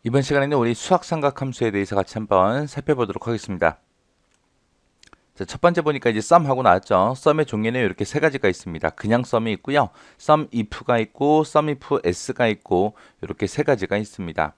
이번 시간에는 우리 수학 삼각 함수에 대해서 같이 한번 살펴보도록 하겠습니다. 자, 첫 번째 보니까 이제 썸하고 나왔죠. 썸의 종류는 이렇게 세 가지가 있습니다. 그냥 썸이 있고요. 썸 if가 있고 썸 if s가 있고 이렇게 세 가지가 있습니다.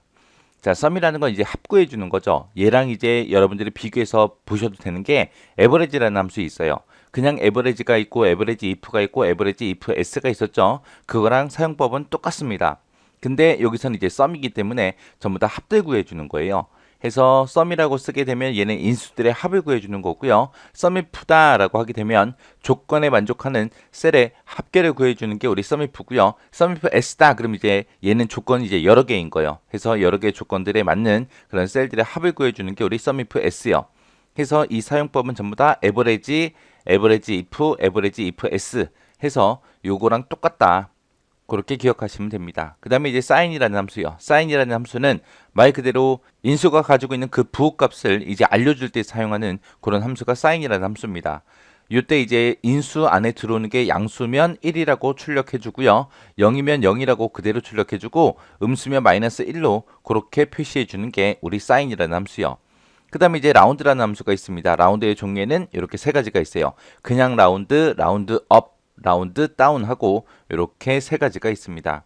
자, 썸이라는 건 이제 합구해 주는 거죠. 얘랑 이제 여러분들이 비교해서 보셔도 되는 게 에버리지라는 함수 있어요. 그냥 에버리지가 있고 에버리지 if가 있고 에버리지 if s가 있었죠. 그거랑 사용법은 똑같습니다. 근데 여기서는 이제 썸이기 때문에 전부 다 합들 구해 주는 거예요. 해서 썸이라고 쓰게 되면 얘는 인수들의 합을 구해 주는 거고요. 썸이프다라고 하게 되면 조건에 만족하는 셀의 합계를 구해 주는 게 우리 썸이프고요. 썸이프 s다 그럼 이제 얘는 조건이 이제 여러 개인 거예요. 해서 여러 개의 조건들에 맞는 그런 셀들의 합을 구해 주는 게 우리 썸이프 s요. 해서 이 사용법은 전부 다 에버리지, 에버리지 if, 에버리지 if s 해서 요거랑 똑같다. 그렇게 기억하시면 됩니다. 그 다음에 이제 sign이라는 함수요. sign이라는 함수는 말 그대로 인수가 가지고 있는 그 부호값을 이제 알려줄 때 사용하는 그런 함수가 sign이라는 함수입니다. 이때 이제 인수 안에 들어오는 게 양수면 1이라고 출력해 주고요. 0이면 0이라고 그대로 출력해 주고 음수면 마이너스 1로 그렇게 표시해 주는 게 우리 sign이라는 함수요. 그 다음에 이제 라운드라는 함수가 있습니다. 라운드의 종류에는 이렇게 세 가지가 있어요. 그냥 라운드, 라운드 업, 라운드 다운하고 이렇게 세 가지가 있습니다.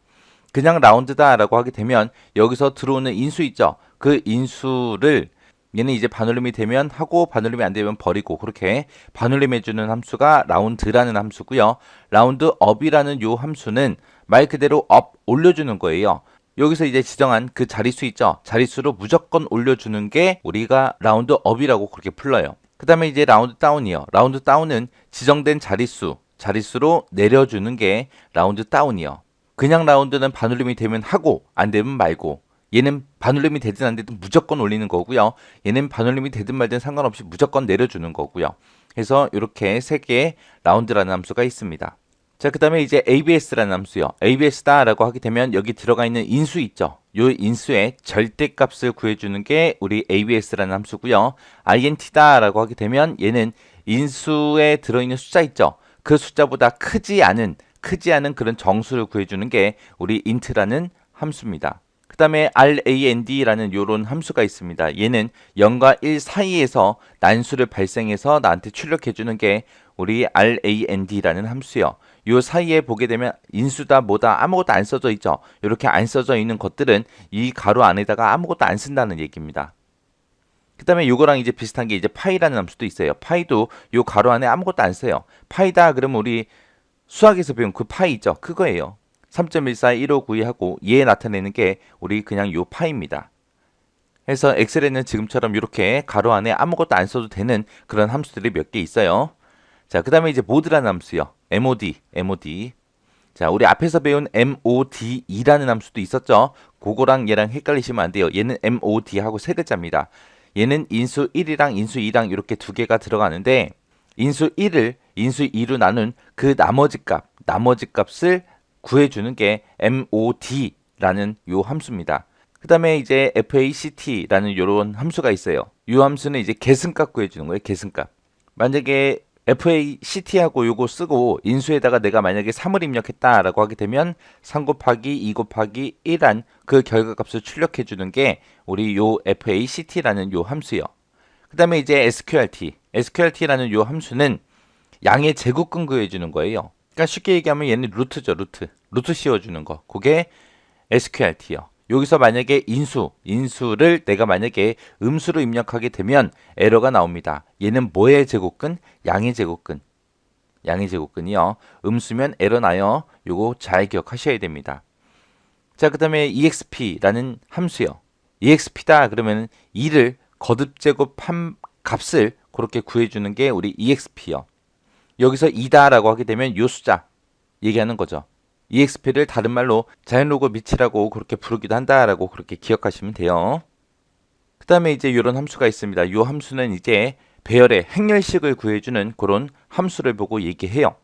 그냥 라운드다라고 하게 되면 여기서 들어오는 인수 있죠. 그 인수를 얘는 이제 반올림이 되면 하고 반올림이 안 되면 버리고 그렇게 반올림해 주는 함수가 라운드라는 함수고요. 라운드 업이라는 요 함수는 말 그대로 업 올려주는 거예요. 여기서 이제 지정한 그 자릿수 있죠. 자릿수로 무조건 올려주는 게 우리가 라운드 업이라고 그렇게 불러요. 그 다음에 이제 라운드 다운이요. 라운드 다운은 지정된 자릿수로 내려주는 게 라운드 다운이요. 그냥 라운드는 반올림이 되면 하고 안 되면 말고 얘는 반올림이 되든 안 되든 무조건 올리는 거고요. 얘는 반올림이 되든 말든 상관없이 무조건 내려주는 거고요. 그래서 이렇게 세 개의 라운드라는 함수가 있습니다. 자, 그 다음에 이제 ABS라는 함수요. ABS다라고 하게 되면 여기 들어가 있는 인수 있죠. 요 인수의 절대값을 구해주는 게 우리 ABS라는 함수고요. INT다라고 하게 되면 얘는 인수에 들어있는 숫자 있죠. 그 숫자보다 크지 않은 그런 정수를 구해주는 게 우리 int라는 함수입니다. 그 다음에 RAND라는 요런 함수가 있습니다. 얘는 0과 1 사이에서 난수를 발생해서 나한테 출력해주는 게 우리 RAND라는 함수요. 요 사이에 보게 되면 인수다 뭐다 아무것도 안 써져 있죠. 이렇게 안 써져 있는 것들은 이 가로 안에다가 아무것도 안 쓴다는 얘기입니다. 그 다음에 요거랑 이제 비슷한 게 이제 파이라는 함수도 있어요. 파이도 요 가로 안에 아무것도 안 써요. 파이다 그러면 우리 수학에서 배운 그 파이 있죠. 그거예요. 3.141592 하고 얘 나타내는 게 우리 그냥 요 파이입니다. 그래서 엑셀에는 지금처럼 이렇게 가로 안에 아무것도 안 써도 되는 그런 함수들이 몇 개 있어요. 자, 그 다음에 이제 모드라는 함수요. MOD. 자, 우리 앞에서 배운 MOD이라는 함수도 있었죠. 그거랑 얘랑 헷갈리시면 안 돼요. 얘는 MOD하고 세 글자입니다. 얘는 인수 1이랑 인수 2랑 이렇게 두 개가 들어가는데 인수 1을 인수 2로 나눈 그 나머지 값을 구해주는 게 MOD라는 요 함수입니다. 그 다음에 이제 FACT라는 요런 함수가 있어요. 이 함수는 이제 계승값 구해주는 거예요. 계승값. 만약에 FACT하고 요거 쓰고 인수에다가 내가 만약에 3을 입력했다라고 하게 되면 3 곱하기 2 곱하기 1한 그 결과값을 출력해주는 게 우리 요 FACT라는 요 함수요. 그 다음에 이제 SQRT라는 요 함수는 양의 제곱근 구해주는 거예요. 그러니까 쉽게 얘기하면 얘는 루트죠, 루트 씌워주는 거. 그게 SQRT요. 여기서 만약에 인수를 내가 만약에 음수로 입력하게 되면 에러가 나옵니다. 얘는 뭐의 제곱근? 양의 제곱근이요. 음수면 에러 나요. 요거 잘 기억하셔야 됩니다. 자, 그 다음에 EXP라는 함수요. EXP다 그러면 2를 거듭제곱한 값을 그렇게 구해주는 게 우리 EXP요. 여기서 2다라고 하게 되면 요 숫자 얘기하는 거죠. EXP를 다른 말로 자연로그 밑이라고 그렇게 부르기도 한다라고 그렇게 기억하시면 돼요. 그 다음에 이제 이런 함수가 있습니다. 이 함수는 이제 배열의 행렬식을 구해주는 그런 함수를 보고 얘기해요.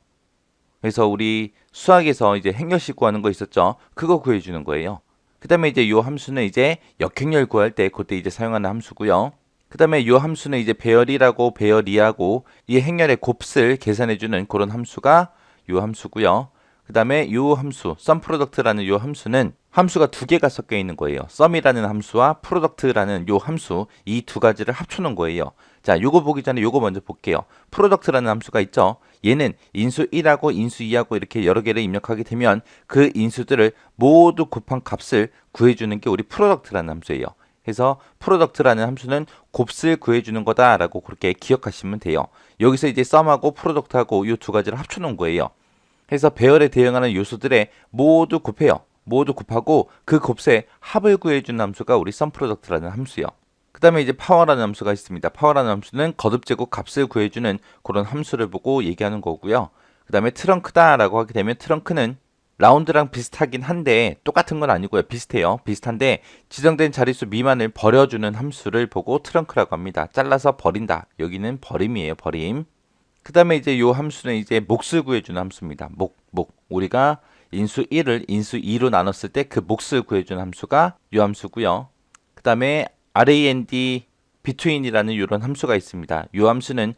그래서 우리 수학에서 이제 행렬식 구하는 거 있었죠. 그거 구해주는 거예요. 그 다음에 이제 이 함수는 이제 역행렬 구할 때 그때 이제 사용하는 함수고요. 그 다음에 이 함수는 이제 배열이라고 배열이하고 이 행렬의 곱슬 계산해주는 그런 함수가 이 함수고요. 그 다음에 이 함수, 썸프로덕트라는 이 함수는 함수가 두 개가 섞여 있는 거예요. 썸이라는 함수와 프로덕트라는 요 함수, 이 두 가지를 합쳐놓은 거예요. 자, 요거 보기 전에 요거 먼저 볼게요. 프로덕트라는 함수가 있죠. 얘는 인수 1하고 인수 2하고 이렇게 여러 개를 입력하게 되면 그 인수들을 모두 곱한 값을 구해주는 게 우리 프로덕트라는 함수예요. 그래서 프로덕트라는 함수는 곱을 구해주는 거다라고 그렇게 기억하시면 돼요. 여기서 이제 썸하고 프로덕트하고 이 두 가지를 합쳐놓은 거예요. 그래서 배열에 대응하는 요소들에 모두 곱해요. 모두 곱하고 그 곱의 합을 구해주는 함수가 우리 썸 프로덕트라는 함수요. 그 다음에 이제 파워라는 함수가 있습니다. 파워라는 함수는 거듭제곱 값을 구해주는 그런 함수를 보고 얘기하는 거고요. 그 다음에 트렁크다라고 하게 되면 트렁크는 라운드랑 비슷하긴 한데 똑같은 건 아니고요. 비슷해요. 비슷한데 지정된 자릿수 미만을 버려주는 함수를 보고 트렁크라고 합니다. 잘라서 버린다. 여기는 버림이에요. 버림. 그 다음에 이제 요 함수는 이제 몫을 구해주는 함수입니다. 목. 우리가 인수 1을 인수 2로 나눴을 때 그 몫을 구해주는 함수가 요 함수고요. 그 다음에 rand between이라는 이런 함수가 있습니다. 요 함수는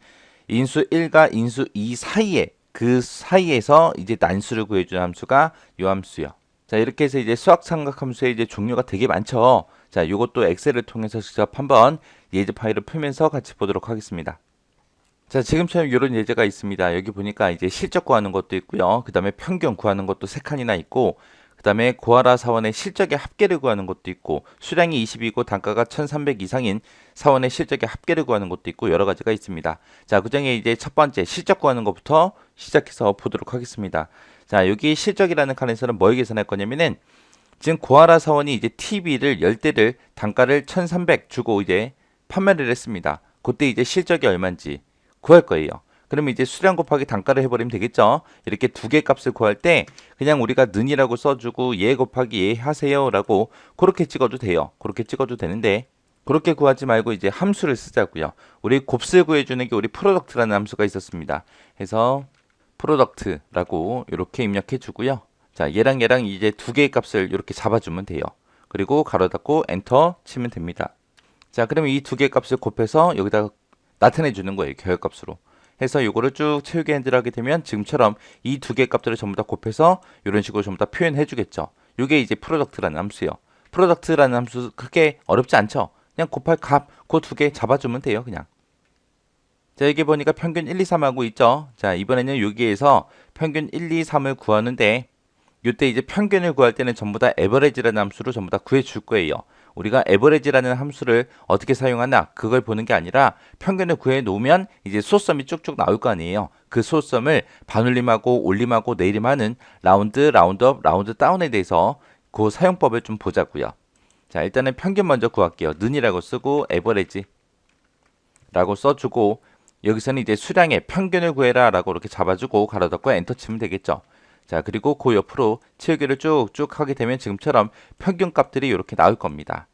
인수 1과 인수 2 사이에 그 사이에서 이제 난수를 구해주는 함수가 요 함수요. 자, 이렇게 해서 이제 수학 삼각 함수의 이제 종류가 되게 많죠. 자, 요것도 엑셀을 통해서 직접 한번 예제 파일을 풀면서 같이 보도록 하겠습니다. 자, 지금처럼 이런 예제가 있습니다. 여기 보니까 이제 실적 구하는 것도 있고요. 그 다음에 평균 구하는 것도 3칸이나 있고, 그 다음에 고아라 사원의 실적의 합계를 구하는 것도 있고, 수량이 20이고 단가가 1300 이상인 사원의 실적의 합계를 구하는 것도 있고, 여러 가지가 있습니다. 자, 그 중에 이제 첫 번째 실적 구하는 것부터 시작해서 보도록 하겠습니다. 자, 여기 실적이라는 칸에서는 뭘 계산할 거냐면은, 지금 고아라 사원이 이제 TV를 10대를 단가를 1300 주고 이제 판매를 했습니다. 그때 이제 실적이 얼마인지 구할 거예요. 그러면 이제 수량 곱하기 단가를 해버리면 되겠죠. 이렇게 두 개 값을 구할 때 그냥 우리가 는이라고 써주고 예 곱하기 예 하세요 라고 그렇게 찍어도 돼요. 그렇게 찍어도 되는데 그렇게 구하지 말고 이제 함수를 쓰자고요. 우리 곱슬 구해주는 게 우리 프로덕트라는 함수가 있었습니다. 그래서 프로덕트라고 이렇게 입력해 주고요. 자, 얘랑 이제 두 개의 값을 이렇게 잡아주면 돼요. 그리고 가로 닫고 엔터 치면 됩니다. 자, 그러면 이 두 개의 값을 곱해서 여기다가 나타내 주는 거예요. 결합값으로. 해서 요거를 쭉 채우기 핸들 하게 되면 지금처럼 이 두 개의 값들을 전부 다 곱해서 이런 식으로 전부 다 표현해 주겠죠. 요게 이제 프로덕트라는 함수예요. 프로덕트라는 함수 크게 어렵지 않죠. 그냥 곱할 값 그 두 개 잡아주면 돼요. 그냥. 자, 여기 보니까 평균 1, 2, 3하고 있죠. 자, 이번에는 여기에서 평균 1, 2, 3을 구하는데 이때 이제 평균을 구할 때는 전부 다 에버리지라는 함수로 전부 다 구해 줄 거예요. 우리가 에버리지라는 함수를 어떻게 사용하나 그걸 보는 게 아니라 평균을 구해 놓으면 이제 소수점이 쭉쭉 나올 거 아니에요. 그 소수점을 반올림하고 올림하고 내림하는 라운드, 라운드업, 라운드 다운에 대해서 그 사용법을 좀 보자고요. 자, 일단은 평균 먼저 구할게요. 는이라고 쓰고 에버리지라고 써주고 여기서는 이제 수량의 평균을 구해라 라고 이렇게 잡아주고 가로 닫고 엔터 치면 되겠죠. 자, 그리고 그 옆으로 채우기를 쭉쭉 하게 되면 지금처럼 평균 값들이 이렇게 나올 겁니다.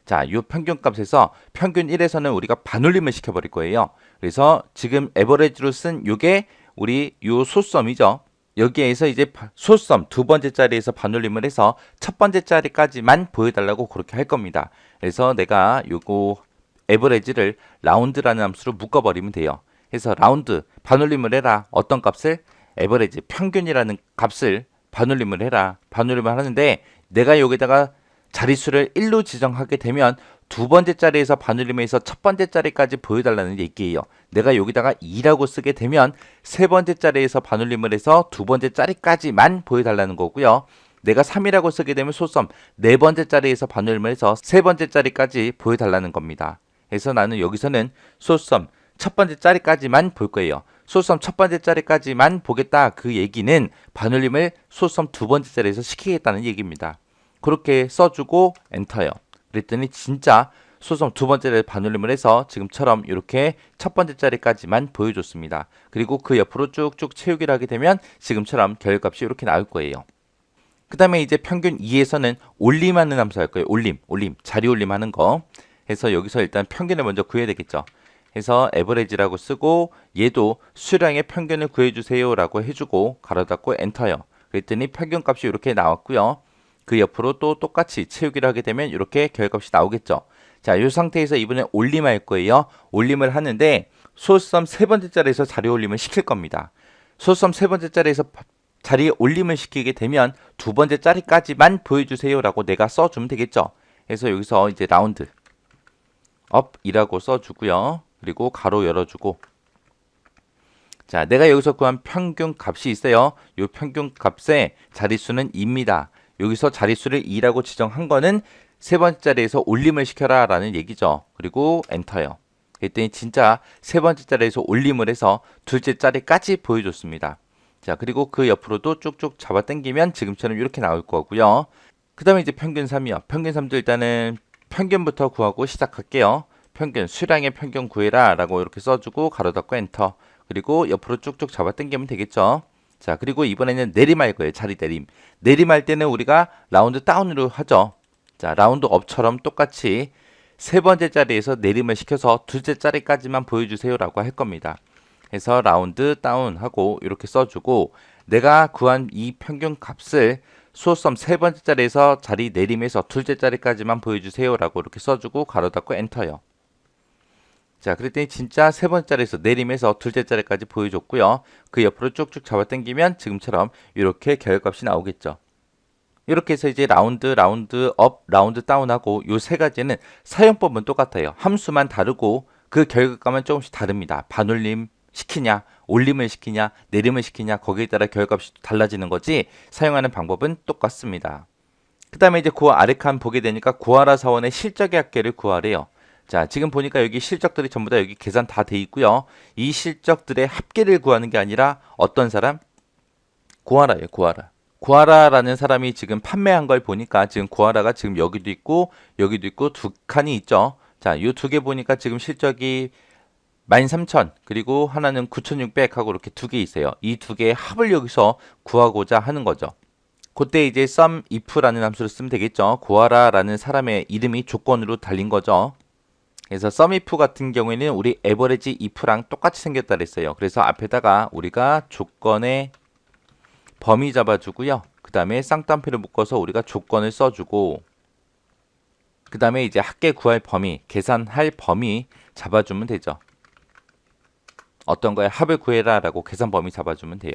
자, 이 평균 값에서 평균 1에서는 우리가 반올림을 시켜버릴 거예요. 그래서 지금 에버리지로 쓴 요게 우리 요 소수점이죠. 여기에서 이제 소수점 두 번째 자리에서 반올림을 해서 첫 번째 자리까지만 보여달라고 그렇게 할 겁니다. 그래서 내가 요거 에버리지를 라운드라는 함수로 묶어버리면 돼요. 그래서 라운드 반올림을 해라. 어떤 값을? 에버리지 평균이라는 값을 반올림을 해라. 반올림을 하는데 내가 여기다가 자릿수를 1로 지정하게 되면 두 번째 자리에서 반올림해서 첫 번째 자리까지 보여달라는 얘기예요. 내가 여기다가 2라고 쓰게 되면 세 번째 자리에서 반올림을 해서 두 번째 자리까지만 보여달라는 거고요. 내가 3이라고 쓰게 되면 소수점 네 번째 자리에서 반올림을 해서 세 번째 자리까지 보여달라는 겁니다. 그래서 나는 여기서는 소수점 첫 번째 자리까지만 볼 거예요. 소수점 첫 번째 자리까지만 보겠다. 그 얘기는 반올림을 소수점 두 번째 자리에서 시키겠다는 얘기입니다. 그렇게 써주고 엔터요. 그랬더니 진짜 소수점 두 번째 자리에 반올림을 해서 지금처럼 이렇게 첫 번째 자리까지만 보여줬습니다. 그리고 그 옆으로 쭉쭉 채우기를 하게 되면 지금처럼 결값이 이렇게 나올 거예요. 그 다음에 이제 평균 2에서는 올림하는 함수 할 거예요. 올림, 자리 올림하는 거. 해서 여기서 일단 평균을 먼저 구해야 되겠죠. 해서 에버리지라고 쓰고 얘도 수량의 평균을 구해주세요 라고 해주고 가로 닫고 엔터요. 그랬더니 평균 값이 이렇게 나왔고요. 그 옆으로 또 똑같이 채우기를 하게 되면 이렇게 결값이 나오겠죠. 자, 이 상태에서 이번에 올림할 거예요. 올림을 하는데 소수점 세 번째 자리에서 자리 올림을 시킬 겁니다. 소수점 세 번째 자리에서 자리에 올림을 시키게 되면 두 번째 자리까지만 보여주세요라고 내가 써주면 되겠죠. 그래서 여기서 이제 라운드 업이라고 써주고요. 그리고 가로 열어주고, 자, 내가 여기서 구한 평균 값이 있어요. 이 평균 값의 자릿수는 2입니다. 여기서 자릿수를 2라고 지정한 거는 세 번째 자리에서 올림을 시켜라 라는 얘기죠. 그리고 엔터요. 그랬더니 진짜 세 번째 자리에서 올림을 해서 둘째 자리까지 보여줬습니다. 자, 그리고 그 옆으로도 쭉쭉 잡아 당기면 지금처럼 이렇게 나올 거고요. 그 다음에 이제 평균 3이요. 평균 3도 일단은 평균부터 구하고 시작할게요. 평균, 수량의 평균 구해라 라고 이렇게 써주고 가로 닫고 엔터. 그리고 옆으로 쭉쭉 잡아 당기면 되겠죠. 자, 그리고 이번에는 내림할 거예요. 자리 내림. 내림할 때는 우리가 라운드 다운으로 하죠. 자, 라운드 업처럼 똑같이 세 번째 자리에서 내림을 시켜서 둘째 자리까지만 보여주세요 라고 할 겁니다. 그래서 라운드 다운 하고 이렇게 써주고, 내가 구한 이 평균 값을 수호섬 세 번째 자리에서 자리 내림해서 둘째 자리까지만 보여주세요 라고 이렇게 써주고 가로 닫고 엔터요. 자, 그랬더니 진짜 세 번째 자리에서 내림해서 둘째 자리까지 보여줬고요. 그 옆으로 쭉쭉 잡아 당기면 지금처럼 이렇게 결과값이 나오겠죠. 이렇게 해서 이제 라운드 업, 라운드 다운하고 요 세 가지는 사용법은 똑같아요. 함수만 다르고 그 결과값은 조금씩 다릅니다. 반올림 시키냐, 올림을 시키냐, 내림을 시키냐, 거기에 따라 결과값이 달라지는 거지 사용하는 방법은 똑같습니다. 그 다음에 이제 그 아래 칸 보게 되니까 구하라 사원의 실적의 합계를 구하래요. 자, 지금 보니까 여기 실적들이 전부 다 여기 계산 다 돼 있고요. 이 실적들의 합계를 구하는 게 아니라 어떤 사람? 구하라예요, 구하라. 구하라라는 사람이 지금 판매한 걸 보니까 지금 구하라가 지금 여기도 있고 두 칸이 있죠. 자, 이 두 개 보니까 지금 실적이 13,000 그리고 하나는 9,600 하고 이렇게 두 개 있어요. 이 두 개의 합을 여기서 구하고자 하는 거죠. 그때 이제 sum if라는 함수를 쓰면 되겠죠. 구하라라는 사람의 이름이 조건으로 달린 거죠. 그래서 sum if 같은 경우에는 우리 average if랑 똑같이 생겼다 그랬어요. 그래서 앞에다가 우리가 조건의 범위 잡아주고요. 그 다음에 쌍따옴표를 묶어서 우리가 조건을 써주고, 그 다음에 이제 합계 구할 범위, 계산할 범위 잡아주면 되죠. 어떤 거에 합을 구해라 라고 계산 범위 잡아주면 돼요.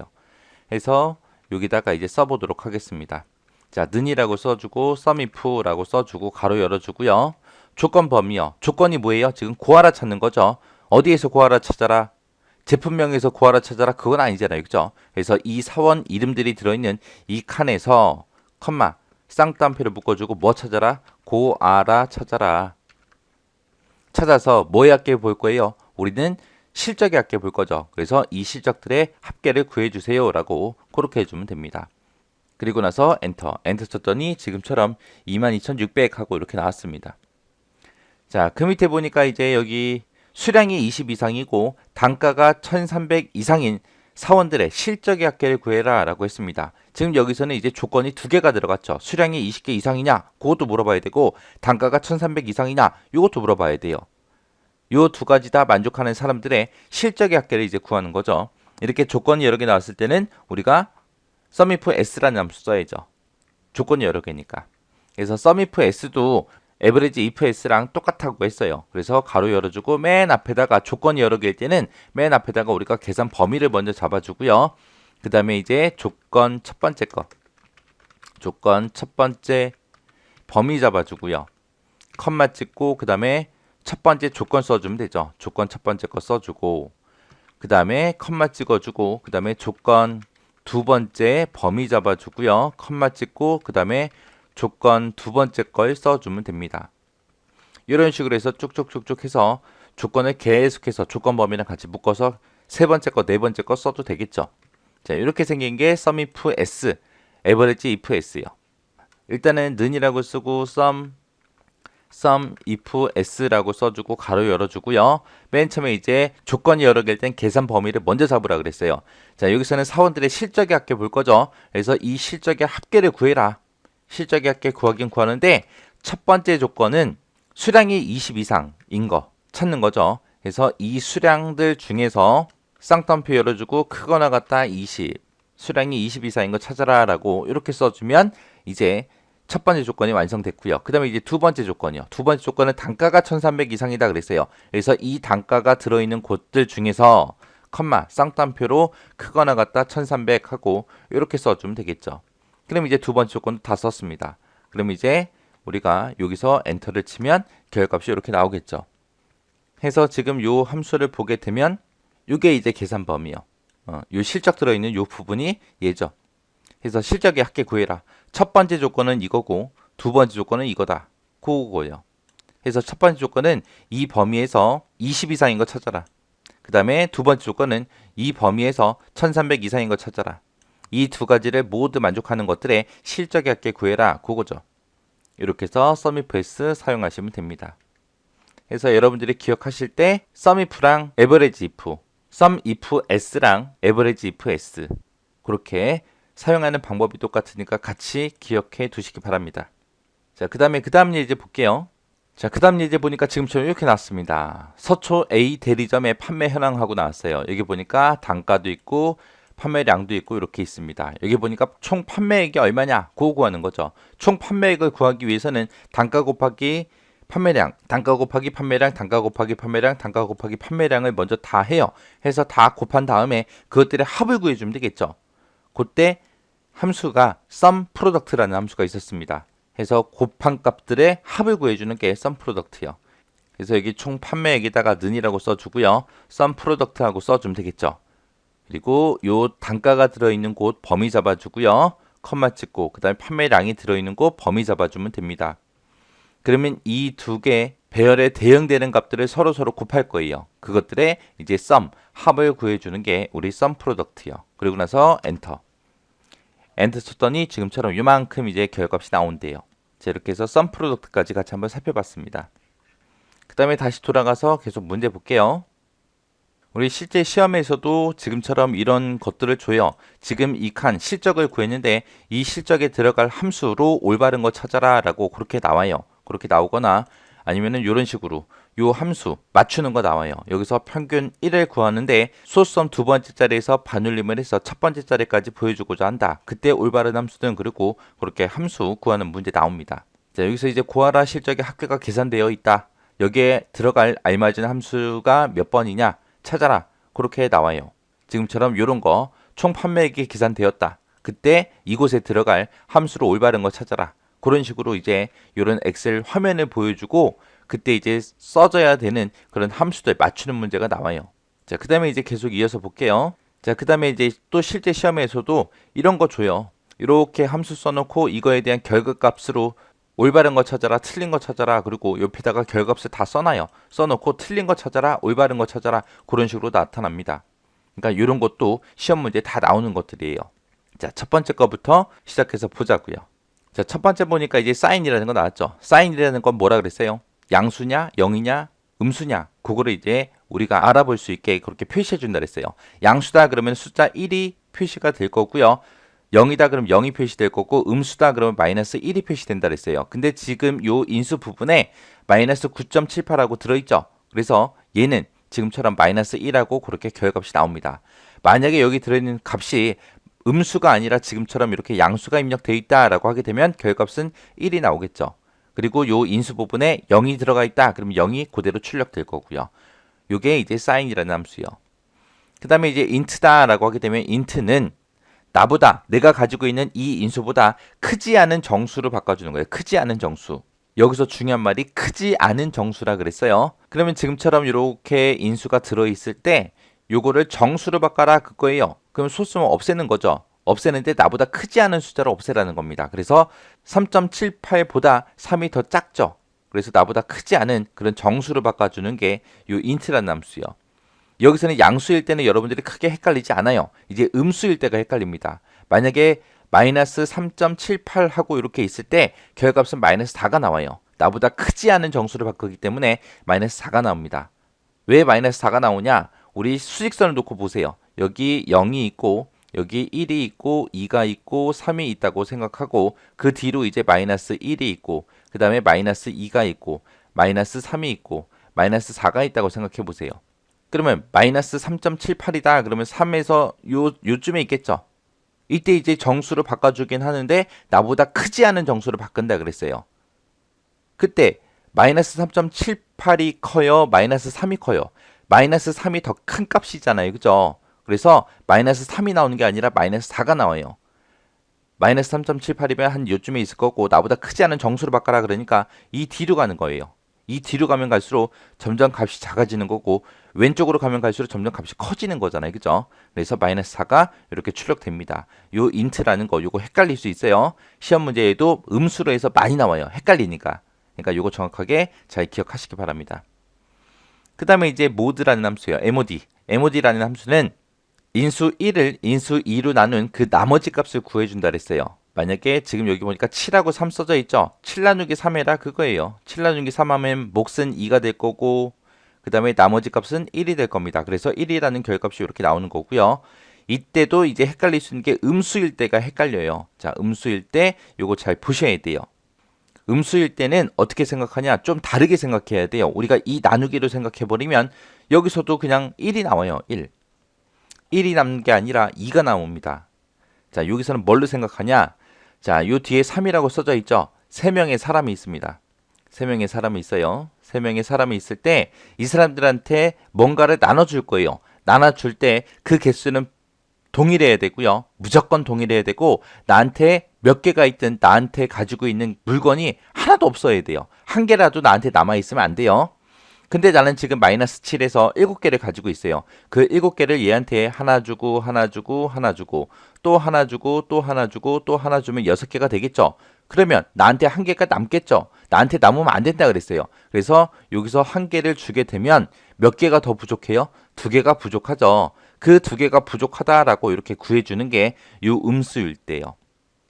해서 여기다가 이제 써보도록 하겠습니다. 자, 는이라고 써주고 sum if라고 써주고 가로 열어주고요. 조건 범위요. 조건이 뭐예요? 지금 구하라 찾는 거죠. 어디에서 구하라 찾아라? 제품명에서 구하라 찾아라? 그건 아니잖아요. 그죠? 그래서 이 사원 이름들이 들어있는 이 칸에서 컴마 쌍따옴표를 묶어주고 뭐 찾아라? 구하라 찾아라. 찾아서 뭐의 합계 볼 거예요? 우리는 실적의 합계 볼 거죠. 그래서 이 실적들의 합계를 구해주세요 라고 그렇게 해주면 됩니다. 그리고 나서 엔터 쳤더니 지금처럼 22,600 하고 이렇게 나왔습니다. 자, 그 밑에 보니까 이제 여기 수량이 20 이상이고 단가가 1,300 이상인 사원들의 실적의 합계를 구해라 라고 했습니다. 지금 여기서는 이제 조건이 두 개가 들어갔죠. 수량이 20개 이상이냐? 그것도 물어봐야 되고, 단가가 1,300 이상이냐? 이것도 물어봐야 돼요. 요 두 가지 다 만족하는 사람들의 실적의 합계를 이제 구하는 거죠. 이렇게 조건이 여러 개 나왔을 때는 우리가 sum if s라는 함수 써야죠. 조건이 여러 개니까. 그래서 sum if s도 average if s랑 똑같다고 했어요. 그래서 가로 열어주고 맨 앞에다가 조건이 여러 개일 때는 맨 앞에다가 우리가 계산 범위를 먼저 잡아주고요. 그 다음에 이제 조건 첫 번째 거, 조건 첫 번째 범위 잡아주고요. 컴마 찍고 그 다음에 첫 번째 조건 써주면 되죠. 조건 첫 번째 거 써주고, 그 다음에 컴마 찍어주고, 그 다음에 조건 두 번째 범위 잡아주고요. 컴마 찍고 그 다음에 조건 두 번째 걸 써주면 됩니다. 이런 식으로 해서 쭉쭉쭉쭉 해서 조건을 계속해서 조건 범위랑 같이 묶어서 세 번째 거, 네 번째 거 써도 되겠죠. 자, 이렇게 생긴 게 sum if s, average if s요. 일단은 는이라고 쓰고 sum if s라고 써주고 가로 열어주고요. 맨 처음에 이제 조건이 여러 개일 땐 계산 범위를 먼저 잡으라 그랬어요. 자, 여기서는 사원들의 실적의 합계 볼 거죠. 그래서 이 실적의 합계를 구해라. 실적의 합계 구하긴 구하는데 첫 번째 조건은 수량이 20 이상인 거 찾는 거죠. 그래서 이 수량들 중에서 쌍따옴표 열어주고 크거나 같다 20, 수량이 20 이상인 거 찾아라 라고 이렇게 써주면 이제 첫 번째 조건이 완성됐고요. 그 다음에 이제 두 번째 조건이요. 두 번째 조건은 단가가 1,300 이상이다 그랬어요. 그래서 이 단가가 들어있는 곳들 중에서 컴마 쌍따옴표로 크거나 같다 1300 하고 이렇게 써주면 되겠죠. 그럼 이제 두 번째 조건도 다 썼습니다. 그럼 이제 우리가 여기서 엔터를 치면 결과값이 이렇게 나오겠죠. 해서 지금 요 함수를 보게 되면 이게 이제 계산 범위요. 요 실적 들어있는 요 부분이 얘죠. 그래서 실적의 합계 구해라. 첫 번째 조건은 이거고 두 번째 조건은 이거다. 그거고요. 그래서 첫 번째 조건은 이 범위에서 20 이상인 거 찾아라. 그 다음에 두 번째 조건은 이 범위에서 1300 이상인 거 찾아라. 이 두 가지를 모두 만족하는 것들의 실적의 합계 구해라. 그거죠. 이렇게 해서 SUMIF 사용하시면 됩니다. 그래서 여러분들이 기억하실 때 SUMIF랑 average if, SUMIF s랑 average if s 그렇게 사용하는 방법이 똑같으니까 같이 기억해 두시기 바랍니다. 자, 그 다음 예제 볼게요. 자, 그 다음 예제 보니까 지금처럼 이렇게 나왔습니다. 서초 A 대리점의 판매 현황하고 나왔어요. 여기 보니까 단가도 있고 판매량도 있고 이렇게 있습니다. 여기 보니까 총 판매액이 얼마냐? 그거 구하는 거죠. 총 판매액을 구하기 위해서는 단가 곱하기 판매량, 단가 곱하기 판매량, 단가 곱하기 판매량, 단가 곱하기 판매량을 먼저 다 해요. 해서 다 곱한 다음에 그것들의 합을 구해주면 되겠죠. 그때 함수가 sum product라는 함수가 있었습니다. 해서 곱한 값들의 합을 구해주는 게 sum product요. 그래서 여기 총 판매액에다가 는이라고 써주고요. sum product하고 써주면 되겠죠. 그리고 요 단가가 들어있는 곳 범위 잡아주고요. 컴마 찍고 그 다음에 판매량이 들어있는 곳 범위 잡아주면 됩니다. 그러면 이 두 개 배열에 대응되는 값들을 서로 곱할 거예요. 그것들의 이제 sum, 합을 구해주는 게 우리 sum product요. 그리고 나서 엔터. 엔터 쳤더니 지금처럼 이만큼 이제 결과값이 나온대요. 자, 이렇게 해서 sum product까지 같이 한번 살펴봤습니다. 그 다음에 다시 돌아가서 계속 문제 볼게요. 우리 실제 시험에서도 지금처럼 이런 것들을 줘요. 지금 이 칸 실적을 구했는데 이 실적에 들어갈 함수로 올바른 거 찾아라 라고 그렇게 나와요. 그렇게 나오거나 아니면은 이런 식으로 요 함수 맞추는 거 나와요. 여기서 평균 1을 구하는데 소수점 두 번째 자리에서 반올림을 해서 첫 번째 자리까지 보여주고자 한다. 그때 올바른 함수는 그리고 그렇게 함수 구하는 문제 나옵니다. 자, 여기서 이제 구하라 실적의 합계가 계산되어 있다. 여기에 들어갈 알맞은 함수가 몇 번이냐 찾아라. 그렇게 나와요. 지금처럼 이런 거 총 판매액이 계산되었다. 그때 이곳에 들어갈 함수로 올바른 거 찾아라. 그런 식으로 이제 이런 엑셀 화면을 보여주고 그때 이제 써져야 되는 그런 함수들 맞추는 문제가 나와요. 자, 그 다음에 이제 계속 이어서 볼게요. 자, 그 다음에 이제 또 실제 시험에서도 이런 거 줘요. 이렇게 함수 써놓고 이거에 대한 결과값으로 올바른 거 찾아라, 틀린 거 찾아라, 그리고 옆에다가 결과값을 다 써놔요. 써놓고 틀린 거 찾아라, 올바른 거 찾아라, 그런 식으로 나타납니다. 그러니까 이런 것도 시험 문제에 다 나오는 것들이에요. 자, 첫 번째 거부터 시작해서 보자고요. 자, 첫 번째 보니까 이제 사인이라는 거 나왔죠. 사인이라는 건 뭐라 그랬어요? 양수냐, 0이냐, 음수냐, 그거를 이제 우리가 알아볼 수 있게 그렇게 표시해 준다 그랬어요. 양수다 그러면 숫자 1이 표시가 될 거고요. 0이다 그러면 0이 표시될 거고 음수다 그러면 마이너스 1이 표시된다 그랬어요. 근데 지금 요 인수 부분에 마이너스 9.78하고 들어있죠. 그래서 얘는 지금처럼 마이너스 1하고 그렇게 결과값이 나옵니다. 만약에 여기 들어있는 값이 음수가 아니라 지금처럼 이렇게 양수가 입력되어 있다라고 하게 되면 결과값은 1이 나오겠죠. 그리고 요 인수 부분에 0이 들어가 있다. 그러면 0이 그대로 출력될 거고요. 요게 이제 sign이라는 함수요. 그 다음에 이제 int다라고 하게 되면 int는 나보다 내가 가지고 있는 이 인수보다 크지 않은 정수로 바꿔주는 거예요. 크지 않은 정수. 여기서 중요한 말이 크지 않은 정수라 그랬어요. 그러면 지금처럼 이렇게 인수가 들어있을 때 요거를 정수로 바꿔라 그거예요. 그럼 소수면 없애는 거죠. 없애는데 나보다 크지 않은 숫자를 없애라는 겁니다. 그래서 3.78보다 3이 더 작죠. 그래서 나보다 크지 않은 그런 정수로 바꿔주는 게 요 int라는 함수요. 여기서는 양수일 때는 여러분들이 크게 헷갈리지 않아요. 이제 음수일 때가 헷갈립니다. 만약에 마이너스 3.78 하고 이렇게 있을 때 결과값은 마이너스 4가 나와요. 나보다 크지 않은 정수를 바꾸기 때문에 마이너스 4가 나옵니다. 왜 마이너스 4가 나오냐? 우리 수직선을 놓고 보세요. 여기 0이 있고 여기 1이 있고 2가 있고 3이 있다고 생각하고 그 뒤로 이제 마이너스 1이 있고 그 다음에 마이너스 2가 있고 마이너스 3이 있고 마이너스 4가 있다고 생각해 보세요. 그러면 마이너스 3.78이다. 그러면 3에서 요쯤에 있겠죠. 이때 이제 정수로 바꿔주긴 하는데 나보다 크지 않은 정수로 바꾼다 그랬어요. 그때 마이너스 3.78이 커요? 마이너스 3이 커요? 마이너스 3이 더 큰 값이잖아요. 그죠? 그래서 마이너스 3이 나오는 게 아니라 마이너스 4가 나와요. 마이너스 3.78이면 한 요쯤에 있을 거고 나보다 크지 않은 정수로 바꿔라 그러니까 이 뒤로 가는 거예요. 이 뒤로 가면 갈수록 점점 값이 작아지는 거고 왼쪽으로 가면 갈수록 점점 값이 커지는 거잖아요. 그죠? 그래서 마이너스 4가 이렇게 출력됩니다. 요 인트라는 거 요거 헷갈릴 수 있어요. 시험 문제에도 음수로 해서 많이 나와요. 헷갈리니까. 그러니까 요거 정확하게 잘 기억하시기 바랍니다. 그 다음에 이제 모드라는 함수예요. MOD. MOD라는 함수는 인수 1을 인수 2로 나눈 그 나머지 값을 구해준다 그랬어요. 만약에 지금 여기 보니까 7하고 3 써져 있죠. 7 나누기 3해라 그거예요. 7 나누기 3 하면 몫은 2가 될 거고 그 다음에 나머지 값은 1이 될 겁니다. 그래서 1이라는 결값이 이렇게 나오는 거고요. 이때도 이제 헷갈릴 수 있는 게 음수일 때가 헷갈려요. 자, 음수일 때 요거 잘 보셔야 돼요. 음수일 때는 어떻게 생각하냐? 좀 다르게 생각해야 돼요. 우리가 이 나누기로 생각해버리면 여기서도 그냥 1이 나와요. 1. 1이 남는 게 아니라 2가 나옵니다. 자, 여기서는 뭘로 생각하냐? 자, 요 뒤에 3이라고 써져 있죠? 3명의 사람이 있습니다. 3명의 사람이 있어요. 3명의 사람이 있을 때 이 사람들한테 뭔가를 나눠줄 거예요. 나눠줄 때 그 개수는 동일해야 되고요. 무조건 동일해야 되고 나한테 몇 개가 있든 나한테 가지고 있는 물건이 하나도 없어야 돼요. 한 개라도 나한테 남아있으면 안 돼요. 근데 나는 지금 마이너스 7에서 7개를 가지고 있어요. 그 7개를 얘한테 하나 주고 하나 주고 하나 주고 또 하나 주고 또 하나 주고 또 하나 주면 6개가 되겠죠. 그러면 나한테 한 개가 남겠죠. 나한테 남으면 안 된다 그랬어요. 그래서 여기서 한 개를 주게 되면 몇 개가 더 부족해요? 2개가 부족하죠. 그 2개가 부족하다라고 이렇게 구해주는 게 이 음수일 때요.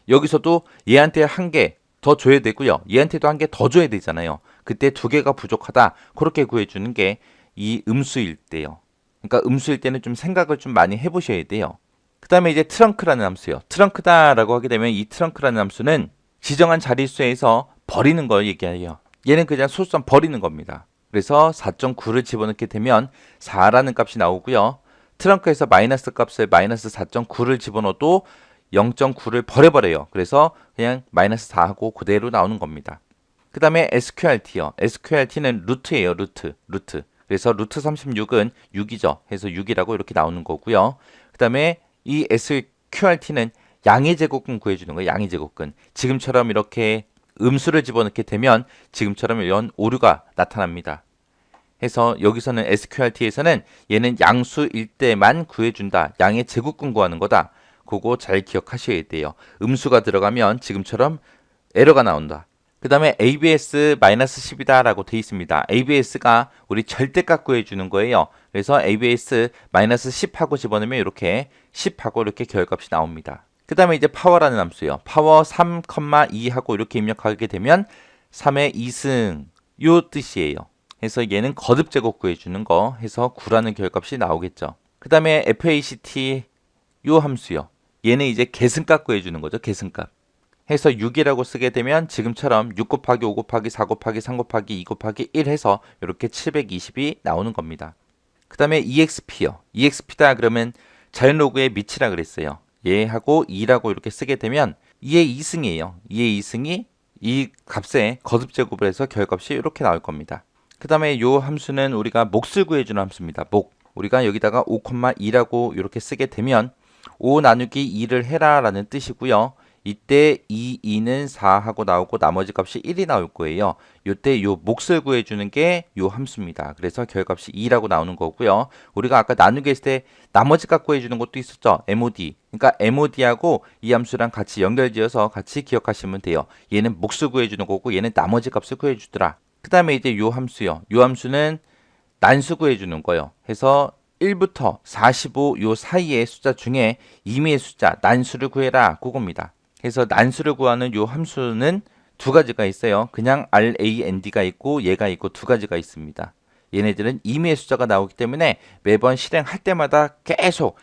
여기서도 얘한테 한 개 더 줘야 되고요. 얘한테도 한 개 더 줘야 되잖아요. 그때 2개가 부족하다. 그렇게 구해주는 게 이 음수일 때요. 그러니까 음수일 때는 좀 생각을 좀 많이 해보셔야 돼요. 그 다음에 이제 트렁크라는 함수요. 트렁크다라고 하게 되면 이 트렁크라는 함수는 지정한 자릿수에서 버리는 걸 얘기해요. 얘는 그냥 소수점 버리는 겁니다. 그래서 4.9를 집어넣게 되면 4라는 값이 나오고요. 트렁크에서 마이너스 값을 마이너스 4.9를 집어넣어도 0.9를 버려버려요. 그래서 그냥 마이너스 4하고 그대로 나오는 겁니다. 그 다음에 SQRT요. SQRT는 루트예요. 루트. 그래서 루트 36은 6이죠. 해서 6이라고 이렇게 나오는 거고요. 그 다음에 이 SQRT는 양의 제곱근 구해주는 거예요. 양의 제곱근. 지금처럼 이렇게 음수를 집어넣게 되면 지금처럼 이런 오류가 나타납니다. 해서 여기서는 SQRT에서는 얘는 양수일 때만 구해준다. 양의 제곱근 구하는 거다. 그거 잘 기억하셔야 돼요. 음수가 들어가면 지금처럼 에러가 나온다. 그 다음에 ABS-10이다 라고 되어 있습니다. ABS가 우리 절대값 구해주는 거예요. 그래서 ABS-10하고 집어넣으면 이렇게 10하고 이렇게 결값이 나옵니다. 그 다음에 이제 파워라는 함수예요. 파워 3,2 하고 이렇게 입력하게 되면 3의 2승 요 뜻이에요. 해서 얘는 거듭 제곱 구해주는 거 해서 9라는 결값이 나오겠죠. 그 다음에 FACT 요 함수요. 얘는 이제 계승값 구해주는 거죠. 계승값. 해서 6이라고 쓰게 되면 지금처럼 6 곱하기 5 곱하기 4 곱하기 3 곱하기 2 곱하기 1 해서 이렇게 720이 나오는 겁니다. 그 다음에 EXP요. EXP다 그러면 자연로그의 밑이라 그랬어요. 얘하고 2라고 이렇게 쓰게 되면 2의 2승이에요. 2의 2승이 이 값에 거듭 제곱을 해서 결값이 이렇게 나올 겁니다. 그 다음에 요 함수는 우리가 몫을 구해주는 함수입니다. 몫. 우리가 여기다가 5,2라고 이렇게 쓰게 되면 5 나누기 2를 해라 라는 뜻이고요. 이때 2는 4하고 나오고 나머지 값이 1이 나올 거예요. 이때 요 몫을 구해주는 게 요 함수입니다. 그래서 결값이 2라고 나오는 거고요. 우리가 아까 나누기 했을 때 나머지 값 구해주는 것도 있었죠. MOD. 그러니까 MOD하고 이 함수랑 같이 연결지어서 같이 기억하시면 돼요. 얘는 몫을 구해주는 거고 얘는 나머지 값을 구해주더라. 그 다음에 이제 요 함수요. 요 함수는 난수 구해주는 거예요. 해서 1부터 45 요 사이의 숫자 중에 임의의 숫자 난수를 구해라 그겁니다. 그래서 난수를 구하는 요 함수는 두 가지가 있어요. 그냥 RAND가 있고 얘가 있고 두 가지가 있습니다. 얘네들은 임의의 숫자가 나오기 때문에 매번 실행할 때마다 계속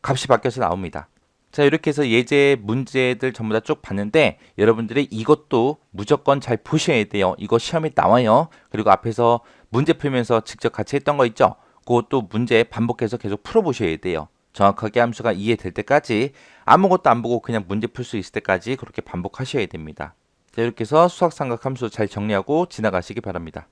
값이 바뀌어서 나옵니다. 자, 이렇게 해서 예제 문제들 전부 다 쭉 봤는데 여러분들이 이것도 무조건 잘 보셔야 돼요. 이거 시험에 나와요. 그리고 앞에서 문제 풀면서 직접 같이 했던 거 있죠? 그것도 문제 반복해서 계속 풀어보셔야 돼요. 정확하게 함수가 이해될 때까지 아무것도 안 보고 그냥 문제 풀 수 있을 때까지 그렇게 반복하셔야 됩니다. 자, 이렇게 해서 수학삼각 함수 잘 정리하고 지나가시기 바랍니다.